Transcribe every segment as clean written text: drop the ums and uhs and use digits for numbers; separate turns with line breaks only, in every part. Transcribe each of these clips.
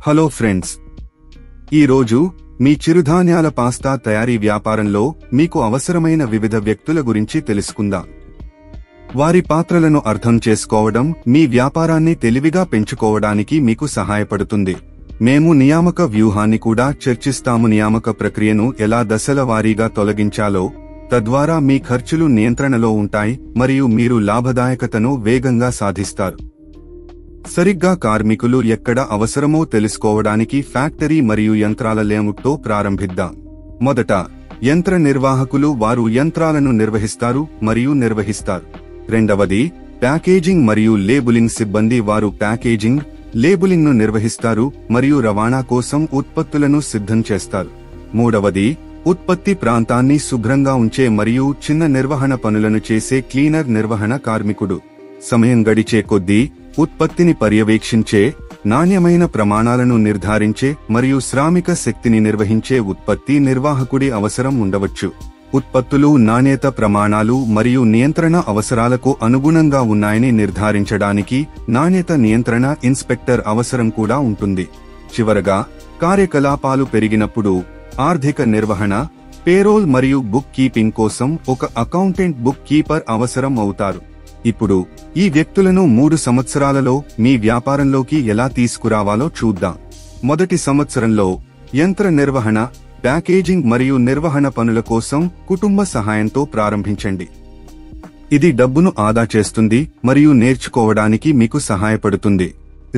Hello friends, ఈరోజు మీ చిరుధాన్యాల pasta తయారీ వ్యాపారంలో మీకు అవసరమైన వివిధ వ్యక్తుల గురించి తెలుసుకుందాం. వారి పాత్రలను అర్థం చేసుకోవడం మీ వ్యాపారాన్ని తెలివిగా పెంచుకోవడానికి మీకు సహాయపడుతుంది. మేము నియామక వ్యూహాన్ని కూడా చర్చిస్తాము. నియామక ప్రక్రియను ఎలా దశల వారీగా తొలగించాలో, తద్వారా మీ ఖర్చులు నియంత్రణలో ఉంటాయి మరియు మీరు లాభదాయకతను వేగంగా సాధిస్తారు. సరిగ్గా కార్మికులు ఎక్కడ అవసరమో తెలుసుకోవడానికి ఫ్యాక్టరీ మరియు యంత్రాల లేఅవుట్తో ప్రారంభిద్దాం. మొదట, యంత్ర నిర్వాహకులు వారు యంత్రాలను నిర్వహిస్తారు మరియు నిర్వహిస్తారు. రెండవది, ప్యాకేజింగ్ మరియు లేబులింగ్ సిబ్బంది వారు ప్యాకేజింగ్, లేబులింగ్ను నిర్వహిస్తారు మరియు రవాణా కోసం ఉత్పత్తులను సిద్ధం చేస్తారు. మూడవది, ఉత్పత్తి ప్రాంతాన్ని శుభ్రంగా ఉంచే మరియు చిన్న నిర్వహణ పనులను చేసే క్లీనర్ నిర్వహణ కార్మికుడు. సమయం గడిచే కొద్దీ ఉత్పత్తిని పర్యవేక్షించే, నాణ్యమైన ప్రమాణాలను నిర్ధారించే మరియు శ్రామిక శక్తిని నిర్వహించే ఉత్పత్తి నిర్వాహకుడి అవసరం ఉండవచ్చు. ఉత్పత్తులు నాణ్యత ప్రమాణాలు మరియు నియంత్రణ అవసరాలకు అనుగుణంగా ఉన్నాయని నిర్ధారించడానికి నాణ్యత నియంత్రణ ఇన్స్పెక్టర్ అవసరం కూడా ఉంటుంది. చివరగా, కార్యకలాపాలు పెరిగినప్పుడు ఆర్థిక నిర్వహణ, పేరోల్ మరియు బుక్ కీపింగ్ కోసం ఒక అకౌంటెంట్ బుక్ కీపర్ అవసరం అవుతారు. ఇప్పుడు ఈ వ్యక్తులను 3 సంవత్సరాలలో మీ వ్యాపారంలోకి ఎలా తీసుకురావాలో చూద్దాం. మొదటి సంవత్సరంలో యంత్ర నిర్వహణ, ప్యాకేజింగ్ మరియు నిర్వహణ పనుల కోసం కుటుంబ సహాయంతో ప్రారంభించండి. ఇది డబ్బును ఆదా చేస్తుంది మరియు నేర్చుకోవడానికి మీకు సహాయపడుతుంది.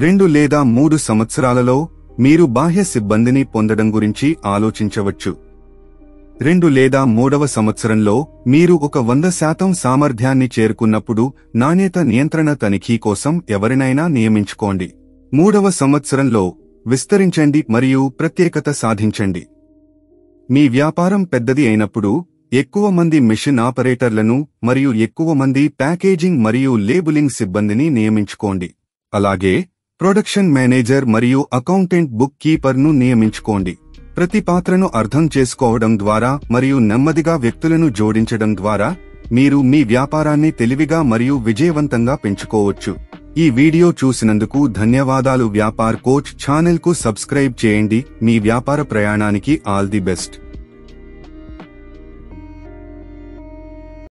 2 లేదా 3 సంవత్సరాలలో మీరు బాహ్య సిబ్బందిని పొందడం గురించి ఆలోచించవచ్చు. 2 లేదా 3వ సంవత్సరంలో మీరు ఒక 100% సామర్థ్యాన్ని చేరుకున్నప్పుడు నాణ్యత నియంత్రణ తనిఖీ కోసం ఎవరినైనా నియమించుకోండి. 3వ సంవత్సరంలో విస్తరించండి మరియు ప్రత్యేకత సాధించండి. మీ వ్యాపారం పెద్దది అయినప్పుడు ఎక్కువ మంది మెషిన్ ఆపరేటర్లను మరియు ఎక్కువ మంది ప్యాకేజింగ్ మరియు లేబులింగ్ సిబ్బందిని నియమించుకోండి. అలాగే ప్రొడక్షన్ మేనేజర్ మరియు అకౌంటెంట్ బుక్ కీపర్ను నియమించుకోండి. ప్రతి పాత్రను అర్థం చేసుకోవడం ద్వారా మరియు నెమ్మదిగా వ్యక్తులను జోడించడం ద్వారా మీరు మీ వ్యాపారాన్ని తెలివిగా మరియు విజయవంతంగా పెంచుకోవచ్చు. ఈ వీడియో చూసినందుకు ధన్యవాదాలు. వ్యాపార్ కోచ్ ఛానెల్కు సబ్స్క్రైబ్ చేయండి. మీ వ్యాపార ప్రయాణానికి ఆల్ ది బెస్ట్.